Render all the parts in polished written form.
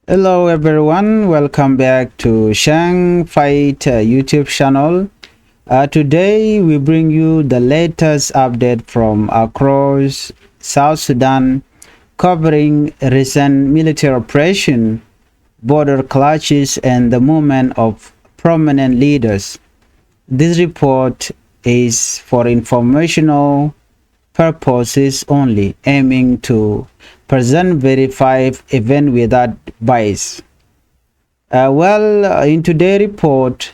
Hello everyone, welcome back to Changfied YouTube channel. Today we bring you the latest update from across South Sudan covering recent military operation, border clashes and the movement of prominent leaders. This report is for informational purposes only, aiming to present verified event without bias. In today's report,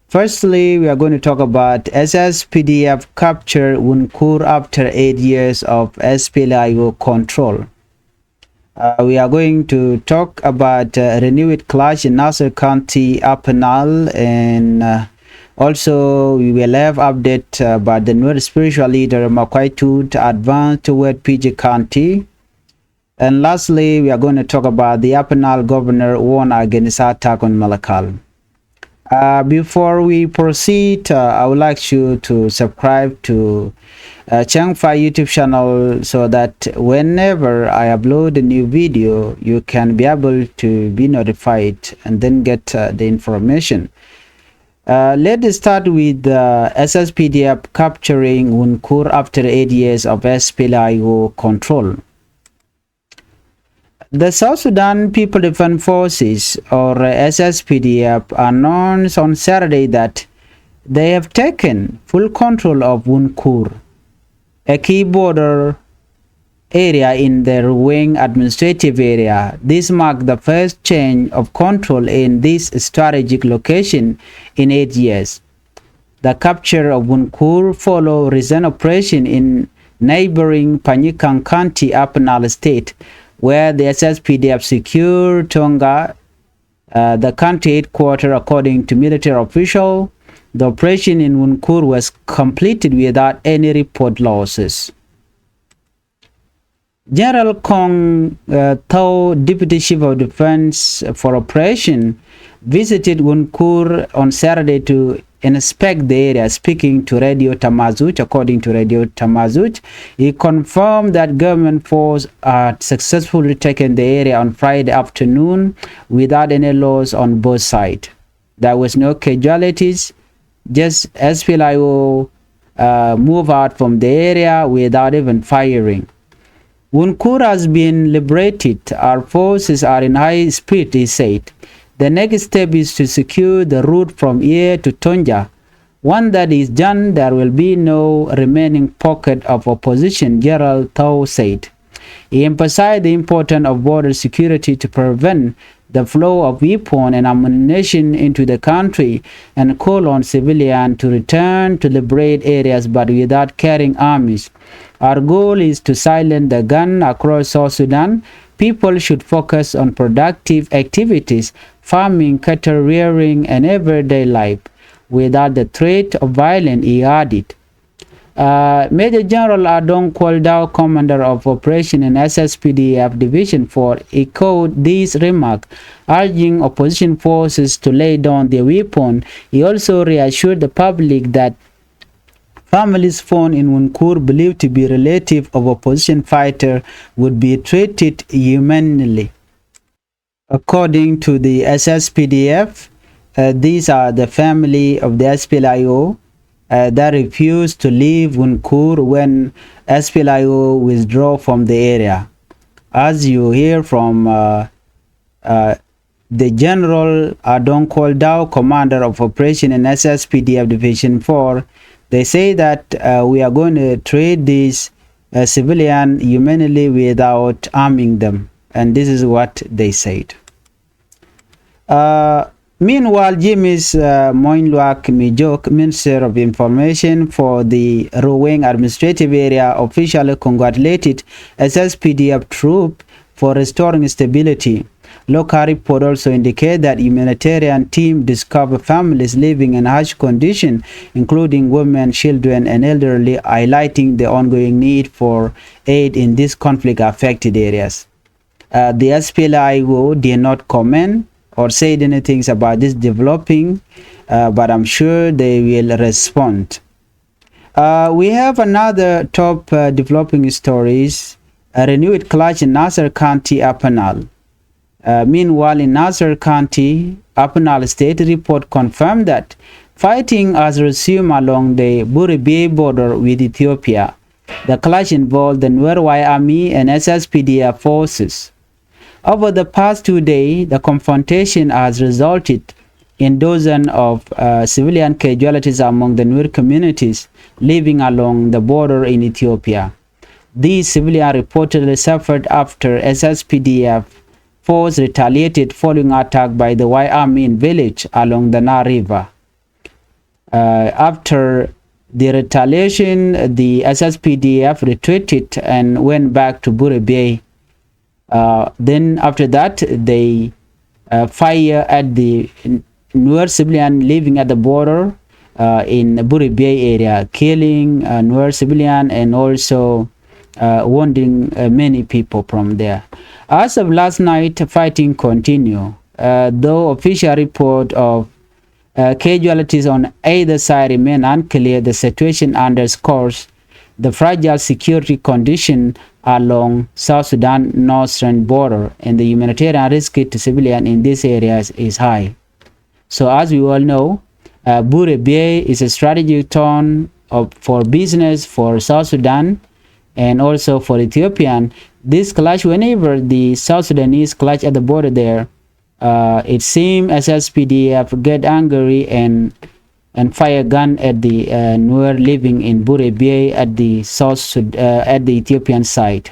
firstly, we are going to talk about SSPDF capture Wunkur after 8 years of SPLIO control. We are going to talk about renewed clash in Nasir County, Apenal, and also we will have update about the new spiritual leader Makuach to advance toward PG County. And lastly, we are going to talk about the Apenal governor warned against attack on Malakal. Before we proceed, I would like you to subscribe to Changfied YouTube channel so that whenever I upload a new video, you can be able to be notified and then get the information. Let's start with SSPDF capturing Wunkur after 8 years of SPLIO control. The South Sudan People Defense Forces, or SSPDF, announced on Saturday that they have taken full control of Wunkur, a key border area in the Ruweng administrative area. This marked the first change of control in this strategic location in 8 years. The capture of Wunkur followed recent operation in neighboring Panyikang County, Apenal State, where the SSPDF secured Tonga, the country headquarters. According to military official, the operation in Wunkur was completed without any report losses. General Kong Thao, Deputy Chief of Defense for Operation, visited Wunkur on Saturday to inspect the area. Speaking to Radio Tamazuch, according to Radio Tamazuch, he confirmed that government forces had successfully taken the area on Friday afternoon without any loss on both sides. There was no casualties, just SPLIO move out from the area without even firing. Wunkur has been liberated. Our forces are in high spirit, he said. The next step is to secure the route from here to Tonja. Once that is done, there will be no remaining pocket of opposition, General Thao said. He emphasized the importance of border security to prevent the flow of weapons and ammunition into the country and called on civilians to return to liberate areas but without carrying armies. Our goal is to silence the gun across South Sudan. People should focus on productive activities, farming, cattle rearing, and everyday life without the threat of violence, he added. Major General Adong Kwaldao, commander of operation in SSPDF Division 4, echoed these remarks, urging opposition forces to lay down their weapons. He also reassured the public that families found in Wunkur believed to be relative of opposition fighter would be treated humanely. According to the SSPDF, these are the family of the SPLIO that refused to leave Wunkur when SPLIO withdrew from the area. As you hear from the General Adong Kwaldao, commander of operation in SSPDF Division 4, they say that we are going to treat these civilians humanely without arming them. And this is what they said. Meanwhile, James Moinluak Mijok, Minister of Information for the Ruweng administrative area, officially congratulated SSPDF troop for restoring stability. Local report also indicate that humanitarian team discovered families living in harsh conditions, including women, children, and elderly, highlighting the ongoing need for aid in these conflict-affected areas. The SPLIO did not comment or said anything about this developing, but I'm sure they will respond. We have another top developing stories. A renewed clash in Nasir County, Apenal. Meanwhile, in Nasir County, Upper State, report confirmed that fighting has resumed along the Buribie border with Ethiopia. The clash involved the Nuer Army and SSPDF forces. Over the past 2 days, the confrontation has resulted in dozens of civilian casualties among the Nuer communities living along the border in Ethiopia. These civilians reportedly suffered after SSPDF force retaliated following attack by the Y Army in village along the Na River. After the retaliation, the SSPDF retreated and went back to Buribie. Then after that, they fire at the Nuer civilian living at the border in Buribie area, killing Nuer civilian and also wounding many people from there. As of last night, fighting continue. Though official report of casualties on either side remain unclear, the situation underscores the fragile security condition along South Sudan northern border, and the humanitarian risk to civilians in these areas is high. So as we all know, Buribie is a strategic town for business for South Sudan and also for Ethiopian. This clash, whenever the South Sudanese clash at the border there, it seems SSPDF get angry and fire gun at the Nuer living in Buribie at the at the Ethiopian side.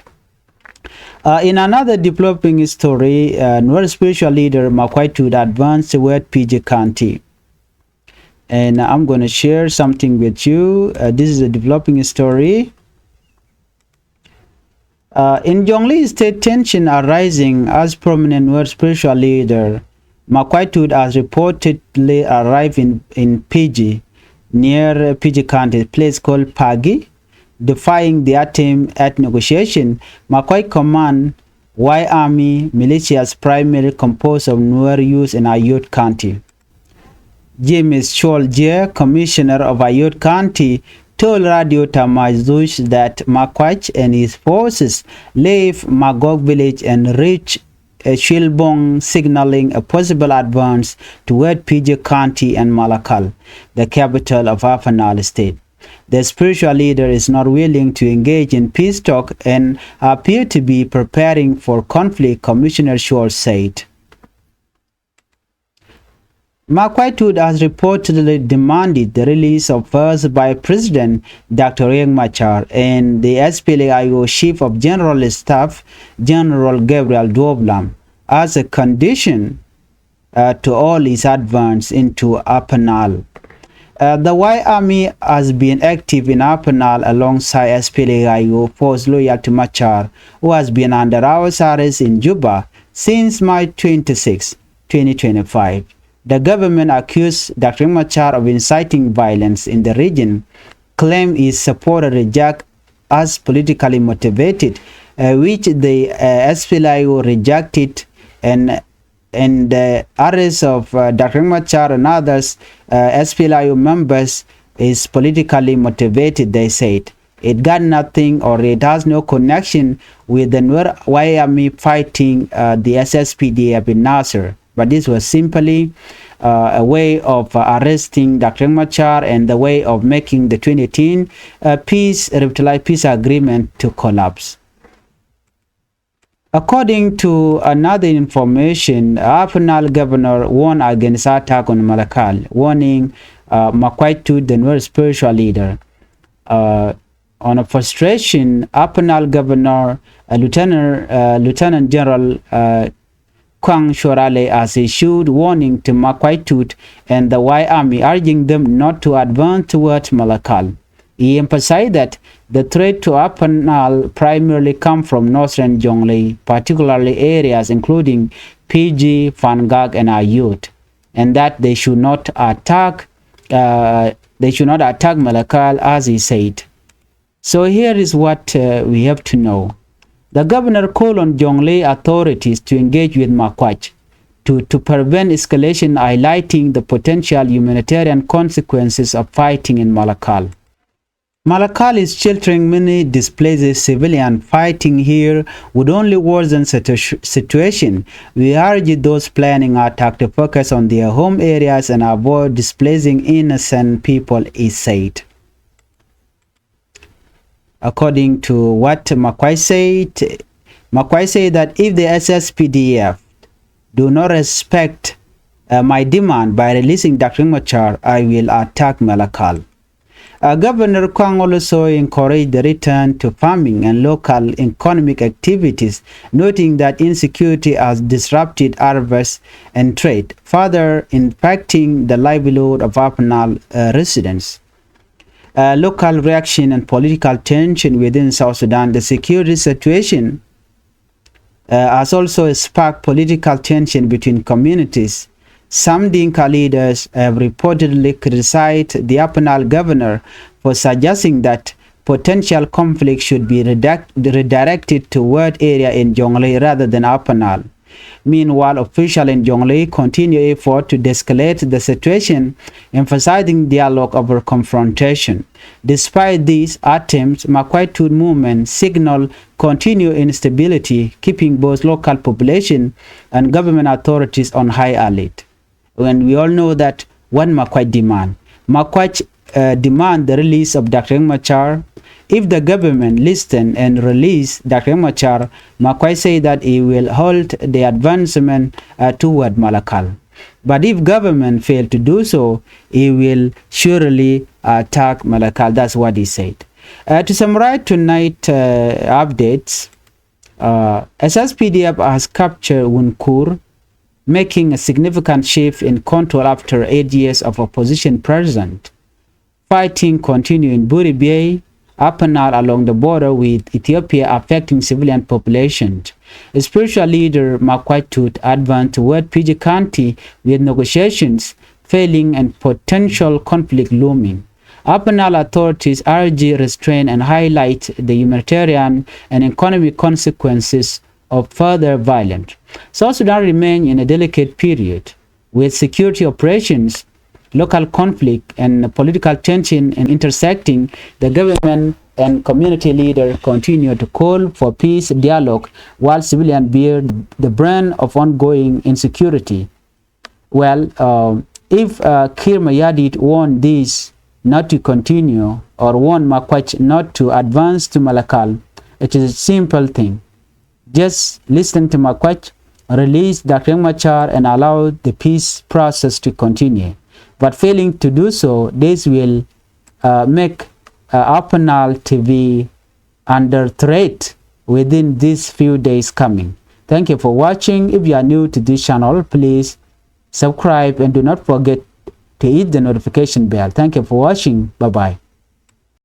In another developing story, Nuer spiritual leader Makuach advanced toward PG County, and I'm going to share something with you. This is a developing story. In Jonglei State, tension are rising as prominent Nuer spiritual leader Makuach has reportedly arrived in PG, near PG County, a place called Pagi, defying the attempt at negotiation. Makuach command Y Army militias primarily composed of Nuer youth in Ayut County. James Cholje, commissioner of Ayut County, told Radio Tamazush that Makuach and his forces left Magog village and reached Shilbong, signaling a possible advance toward PG County and Malakal, the capital of Upper State. The spiritual leader is not willing to engage in peace talk and appear to be preparing for conflict, Commissioner Scholl said. Makuach has reportedly demanded the release of first by President Dr. Riek Machar and the SPLA-IO Chief of General Staff, General Gabriel Doblam, as a condition to all his advance into Upper Nile. The Y Army has been active in Upper Nile alongside SPLA-IO force loyal to Machar, who has been under house arrest in Juba since March 26, 2025. The government accused Dr. Machar of inciting violence in the region, claimed his supporter reject as politically motivated, which the SPLA-IO rejected, and the arrest of Dr. Machar and others SPLA-IO members is politically motivated, they said. It got nothing, or it has no connection with the Nuer Y Army fighting the SSPDF in Nasir. But this was simply a way of arresting Dr. Machar and the way of making the 2018 peace agreement to collapse. According to another information, Upper Nile governor warned against attack on Malakal, warning Makuach, the Nuer spiritual leader. On a frustration, Upper Nile governor Lieutenant General Kwang Shorale has issued warning to Makuach and the Y Army, urging them not to advance towards Malakal. He emphasized that the threat to Upper Nile primarily comes from northern Jonglei, particularly areas including PG, Fangak, and Ayut, and that they should not attack Malakal, as he said. So here is what we have to know. The governor called on Jonglei authorities to engage with Makuach to prevent escalation, highlighting the potential humanitarian consequences of fighting in Malakal. Malakal is sheltering many displaced civilians. Fighting here would only worsen situation. We urge those planning attack to focus on their home areas and avoid displacing innocent people, he said. According to what Makuach said that if the SSPDF do not respect my demand by releasing Dr. Machar, I will attack Malakal. Governor Kwang also encouraged the return to farming and local economic activities, noting that insecurity has disrupted harvest and trade, further impacting the livelihood of Apanal residents. Local reaction and political tension within South Sudan. The security situation has also sparked political tension between communities. Some Dinka leaders have reportedly criticized the Apanal governor for suggesting that potential conflict should be redirected toward area in Jonglei rather than Apanal. Meanwhile, officials in Jonglei continue effort to de-escalate the situation, emphasizing dialogue over confrontation. Despite these attempts, Makuach movement signal continued instability, keeping both local population and government authorities on high alert. And we all know that what Makuach demand. Makuach demand the release of Dr. Machar. If the government listen and release Dr. Machar, Makuach say that he will halt the advancement toward Malakal. But if government fail to do so, he will surely attack Malakal. That's what he said. To summarize tonight updates, SSPDF has captured Wunkur, making a significant shift in control after 8 years of opposition president. Fighting continue in Buri Bay, Apanal along the border with Ethiopia, affecting civilian populations. A spiritual leader Makuach advanced toward PG County with negotiations failing and potential conflict looming. Apanal authorities urge restraint and highlight the humanitarian and economic consequences of further violence. South Sudan remains in a delicate period with security operations, local conflict, and political tension intersecting. The government and community leaders continue to call for peace dialogue while civilians bear the brunt of ongoing insecurity. Well, if Kir Mayadit want this not to continue or want Makuach not to advance to Malakal, it is a simple thing. Just listen to Makuach, release Dr. Machar, and allow the peace process to continue. But failing to do so, this will make Apanal to be under threat within these few days coming. Thank you for watching. If you are new to this channel, please subscribe and do not forget to hit the notification bell. Thank you for watching. Bye-bye.